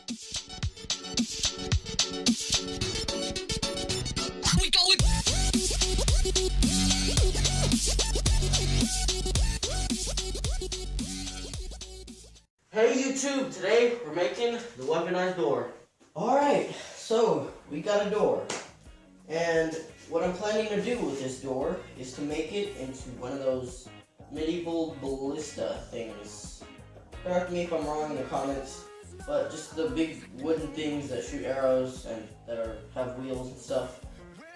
We going. Hey YouTube, today we're making the weaponized door. Alright, so we got a door. And what I'm planning to do with this door is to make it into one of those medieval ballista things. Correct me if I'm wrong in the comments, but just the big wooden things that shoot arrows and that have wheels and stuff.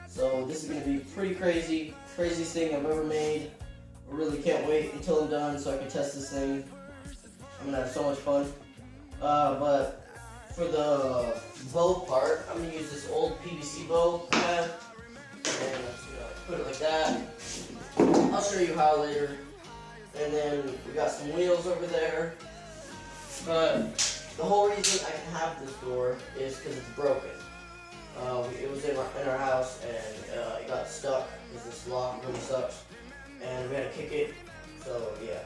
So this is going to be pretty crazy, craziest thing I've ever made. I really can't wait until I'm done so I can test this thing. I'm gonna have so much fun. But for the bow part, I'm gonna use this old PVC bow I have. And I'm just gonna put it like that. I'll show you how later. And then we got some wheels over there. But the whole reason I can have this door is because it's broken. It was in our house and it got stuck because this lock really sucks. And we had to kick it. So yeah.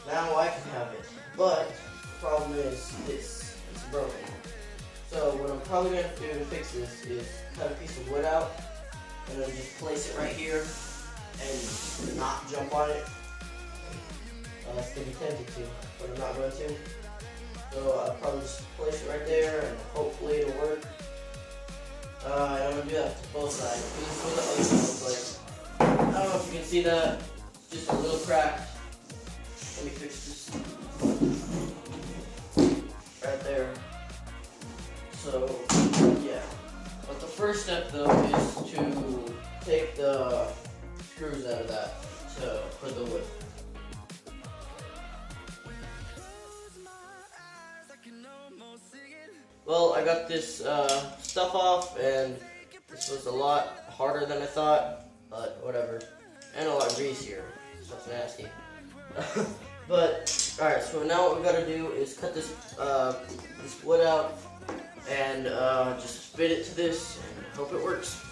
Now I can have it. But the problem is this, it's broken. So what I'm probably going to do to fix this is cut a piece of wood out and then just place it right here and not jump on it. It's going to be tempted to, but I'm not going to. So I'll probably just place it right there and hopefully it'll work. And I'm going to do that to both sides. This is what the other one looks like. I don't know if you can see that. It's just a little crack. Let me fix this. Right there. So, yeah. But the first step though is to take the screws out of that to put the wood. Well, I got this stuff off and this was a lot harder than I thought, but whatever. And a lot greasier. Stuff's nasty. But alright, so now what we gotta do is cut this this wood out and just fit it to this and hope it works.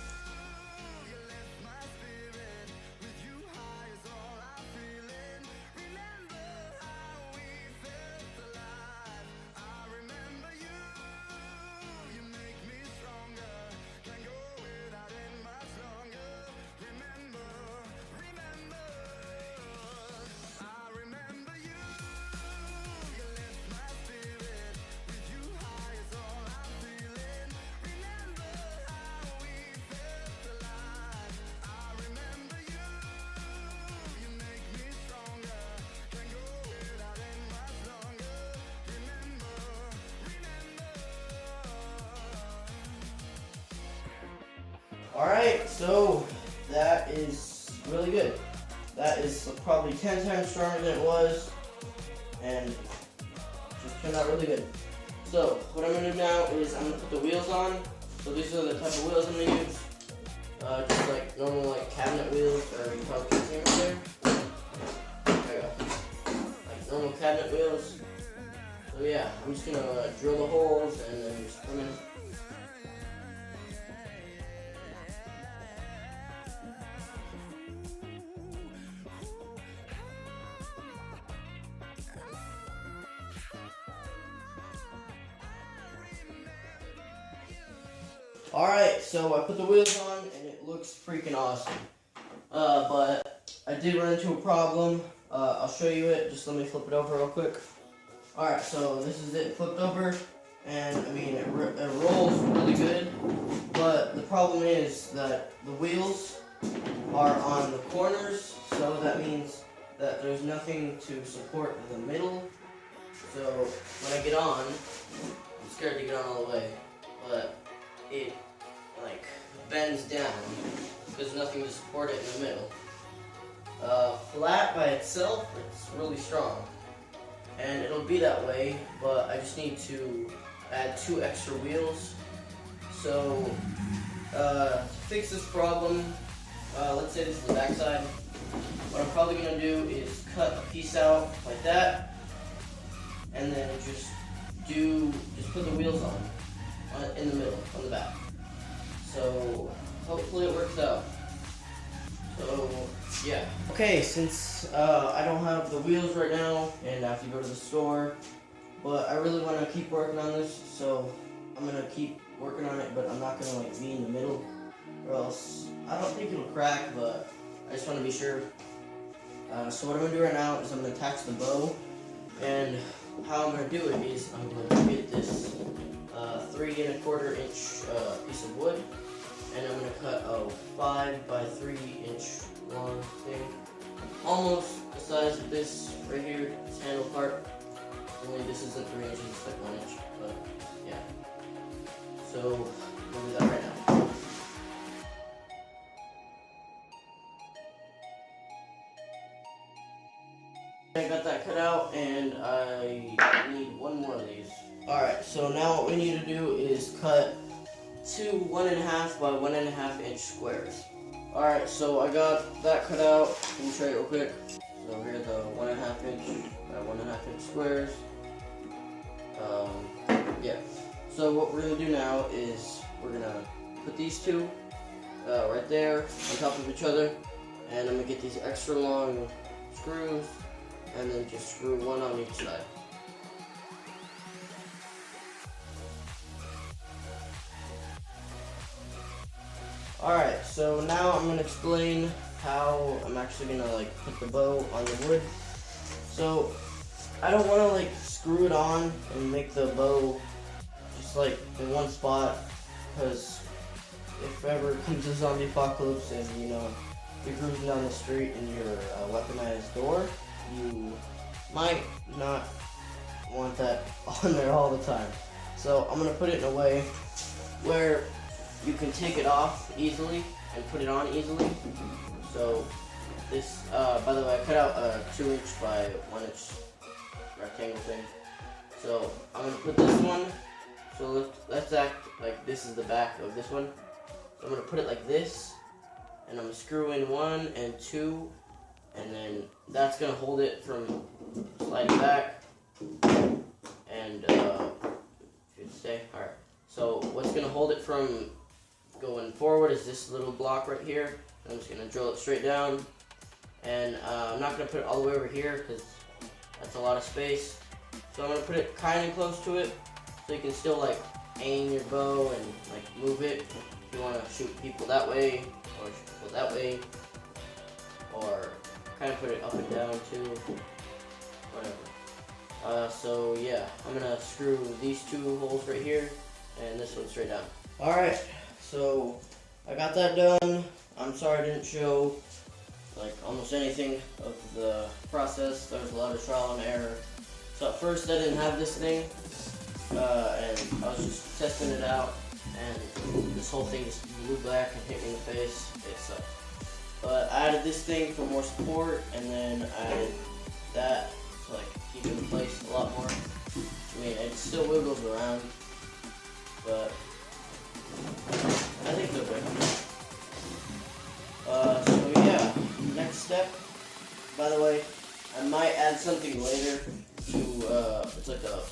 Alright, so that is really good. That is probably 10 times stronger than it was, and just turned out really good. So, what I'm going to do now is I'm going to put the wheels on. So these are the type of wheels I'm going to use. Just like normal like cabinet wheels, or you probably can see right there. There you go. Like normal cabinet wheels. So yeah, I'm just going to drill the holes and then just put them in. Alright, so I put the wheels on and it looks freaking awesome. But I did run into a problem. I'll show you it. Just let me flip it over real quick. Alright, so this is it flipped over. And I mean, it rolls really good. But the problem is that the wheels are on the corners. So that means that there's nothing to support the middle. So when I get on, I'm scared to get on all the way. But it like bends down because there's nothing to support it in the middle. Flat by itself, it's really strong, and it'll be that way. But I just need to add 2 extra wheels. So to fix this problem, let's say this is the back side. What I'm probably gonna do is cut a piece out like that, and then just put the wheels on in the middle, on the back. So hopefully it works out. So yeah. Okay, since I don't have the wheels right now and I have to go to the store, but I really want to keep working on this, so I'm gonna keep working on it, but I'm not gonna like be in the middle, or else I don't think it'll crack, but I just want to be sure. So what I'm gonna do right now is I'm gonna attach the bow, and how I'm gonna do it is I'm gonna get this 3 1/4 inch piece of wood, and I'm gonna cut a 5 by 3 inch long thing, almost the size of this right here, this handle part. Only this isn't 3 inches, it's like 1 inch, but yeah. So we'll do that right now. I got that cut out, and I need 1 more of these. Alright, so now what we need to do is cut 2 1.5 by 1.5 inch squares. Alright, so I got that cut out. Let me show you real quick. So here are the 1.5 inch by 1.5 inch squares. Yeah. So what we're gonna do now is we're gonna put these two right there on top of each other, and I'm gonna get these extra long screws, and then just screw one on each side. Alright, so now I'm gonna explain how I'm actually gonna like put the bow on the wood. So I don't wanna like screw it on and make the bow just like in one spot, because if ever it comes a zombie apocalypse and you know you're cruising down the street in your weaponized door, you might not want that on there all the time. So I'm gonna put it in a way where you can take it off easily and put it on easily. So this, by the way, I cut out a 2 inch by 1 inch rectangle thing. So I'm gonna put this one. So let's act like this is the back of this one. So I'm gonna put it like this, and I'm gonna screw in 1 and 2, and then that's gonna hold it from sliding back. And should stay. All right. So what's gonna hold it from going forward is this little block right here. I'm just gonna drill it straight down, and I'm not gonna put it all the way over here because that's a lot of space. So I'm gonna put it kind of close to it, so you can still like aim your bow and like move it if you want to shoot people that way, or shoot people that way, or kind of put it up and down too, whatever. So yeah, I'm gonna screw these 2 holes right here and this one straight down. Alright, so I got that done. I'm sorry I didn't show like almost anything of the process. There was a lot of trial and error. So at first I didn't have this thing, and I was just testing it out, and this whole thing just blew back and hit me in the face. It sucked. But I added this thing for more support, and then I added that to like keep it in place a lot more. I mean, it still wiggles around, but I think they're good. So yeah, next step, by the way, I might add something later to, it's like a,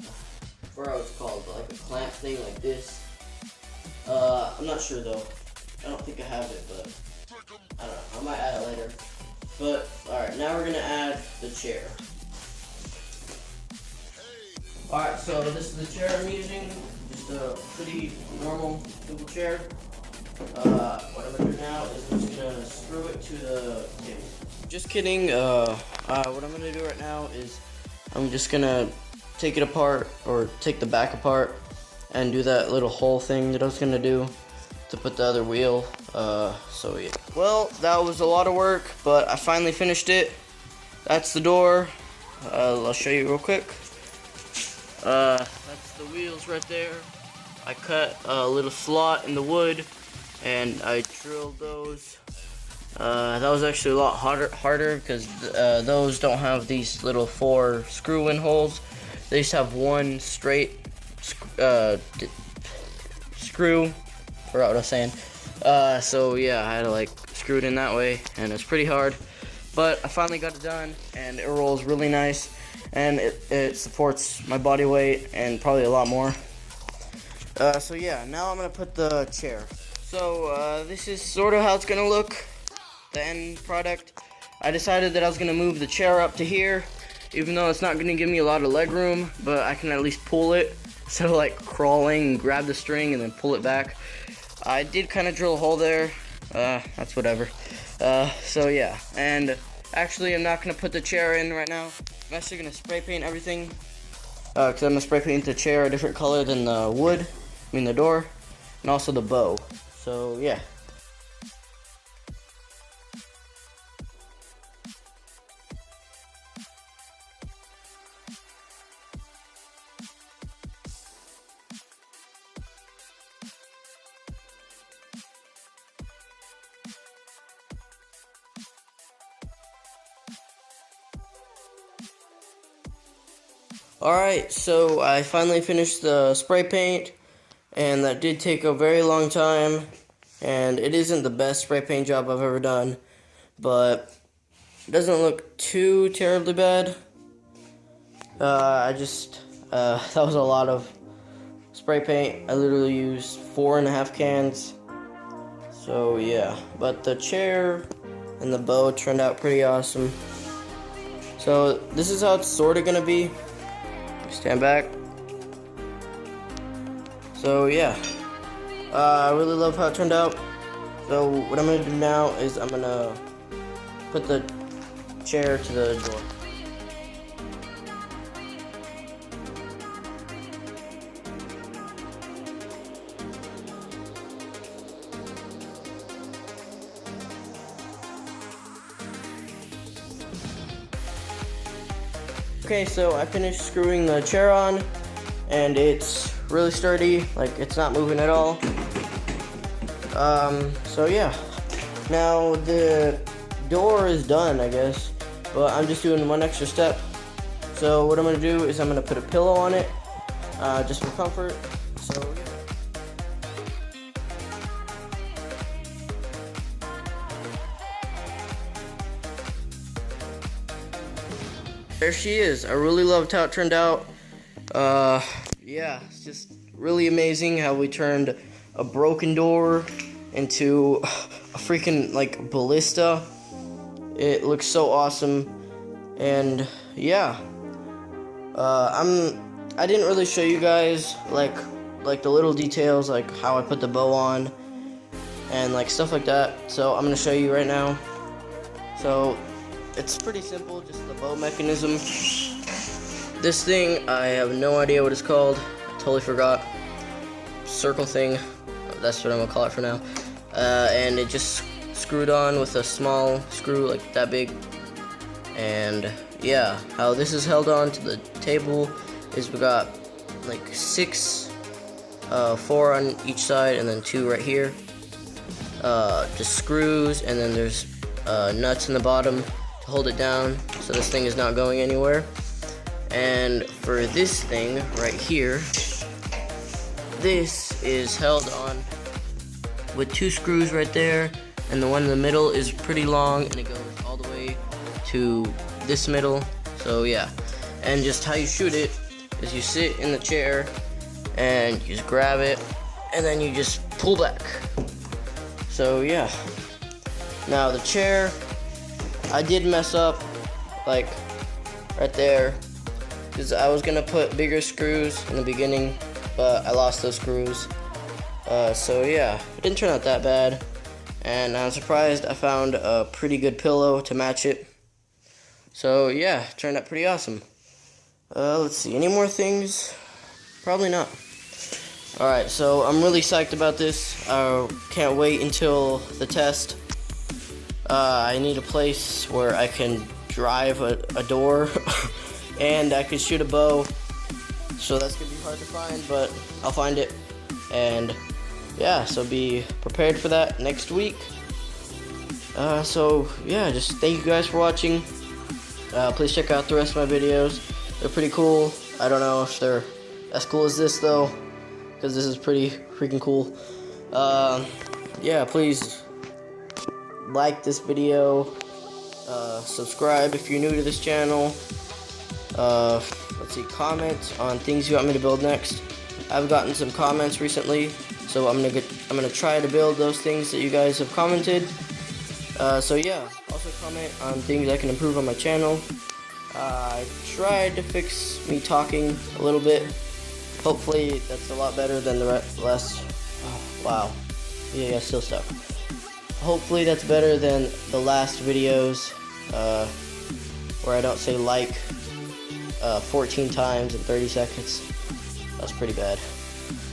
I forgot what it's called, but like a clamp thing like this. I'm not sure though. I don't think I have it, but I don't know. I might add it later. But, alright, now we're gonna add the chair. Alright, so this is the chair I'm using. Just a pretty normal, simple chair. What I'm gonna do now is I'm just gonna screw it to the table. Just kidding. What I'm gonna do right now is I'm just gonna take it apart, or take the back apart, and do that little hole thing that I was gonna do to put the other wheel. So yeah. Well, that was a lot of work, but I finally finished it. That's the door. I'll show you real quick. That's the wheels right there. I cut a little slot in the wood, and I drilled those. That was actually a lot harder because those don't have these little 4 screw-in holes. They just have 1 straight screw. Forgot what I was saying. So yeah, I had to like screw it in that way, and it's pretty hard. But I finally got it done, and it rolls really nice, and it supports my body weight and probably a lot more. So yeah, now I'm gonna put the chair. So this is sort of how it's gonna look, the end product. I decided that I was gonna move the chair up to here, even though it's not going to give me a lot of leg room, but I can at least pull it instead of like crawling and grab the string and then pull it back. I did kind of drill a hole there. That's whatever. So yeah, and actually I'm not going to put the chair in right now. I'm actually going to spray paint everything, because I'm going to spray paint the chair a different color than the wood, the door, and also the bow. So yeah. Alright, so I finally finished the spray paint, and that did take a very long time, and it isn't the best spray paint job I've ever done, but it doesn't look too terribly bad. That was a lot of spray paint. I literally used 4.5 cans, so yeah, but the chair and the bow turned out pretty awesome. So this is how it's sort of gonna be. Stand back. So yeah, I really love how it turned out. So what I'm gonna do now is I'm gonna put the chair to the door. Okay, so I finished screwing the chair on, and it's really sturdy, like it's not moving at all. So yeah, now the door is done, I guess, but I'm just doing one extra step. So what I'm gonna do is I'm gonna put a pillow on it, just for comfort. So yeah. There she is. I really loved how it turned out. Yeah, it's just really amazing how we turned a broken door into a freaking like ballista. It looks so awesome, and yeah, I didn't really show you guys like the little details, like how I put the bow on and like stuff like that. So I'm gonna show you right now. So it's pretty simple, just the bow mechanism. This thing, I have no idea what it's called. I totally forgot. Circle thing, that's what I'm gonna call it for now. And it just screwed on with a small screw, like that big. And yeah, how this is held on to the table is we got like 6, 4 on each side, and then 2 right here. Just screws, and then there's nuts in the bottom to hold it down, so this thing is not going anywhere. And for this thing right here, this is held on with 2 screws right there, and the one in the middle is pretty long, and it goes all the way to this middle. So yeah, and just how you shoot it is you sit in the chair and you just grab it, and then you just pull back. So yeah, now the chair, I did mess up like right there, because I was gonna put bigger screws in the beginning, but I lost those screws. So yeah, it didn't turn out that bad, and I'm surprised I found a pretty good pillow to match it. So yeah, it turned out pretty awesome. Let's see, any more things? Probably not. Alright, so I'm really psyched about this. I can't wait until the test. I need a place where I can drive a door and I can shoot a bow. So that's gonna be hard to find, but I'll find it. And yeah, so be prepared for that next week. So yeah, just thank you guys for watching. Please check out the rest of my videos. They're pretty cool. I don't know if they're as cool as this though, because this is pretty freaking cool. Yeah, please like this video, subscribe if you're new to this channel. Let's see, comment on things you want me to build next. I've gotten some comments recently, so I'm gonna try to build those things that you guys have commented. So yeah, also comment on things I can improve on my channel. I tried to fix me talking a little bit. Hopefully that's a lot better than the last. Oh, wow. Yeah, still stuck. Hopefully that's better than the last videos where I don't say like 14 times in 30 seconds. That's pretty bad.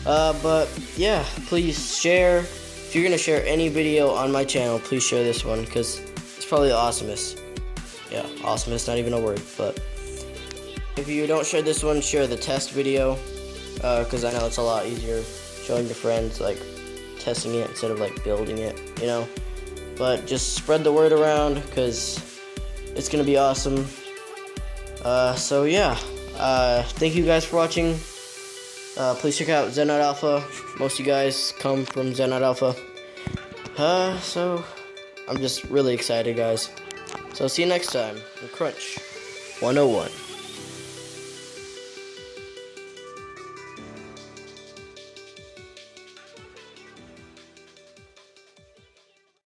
But yeah, please share. If you're gonna share any video on my channel, please share this one because it's probably the awesomest. Yeah, awesomest, not even a word. But if you don't share this one, share the test video because I know it's a lot easier showing your friends, like testing it instead of like building it, you know. But just spread the word around because it's gonna be awesome. So yeah, thank you guys for watching. Please check out Zenite Alpha. Most of you guys come from Zenite Alpha. So I'm just really excited, guys. So see you next time in Crunch 101.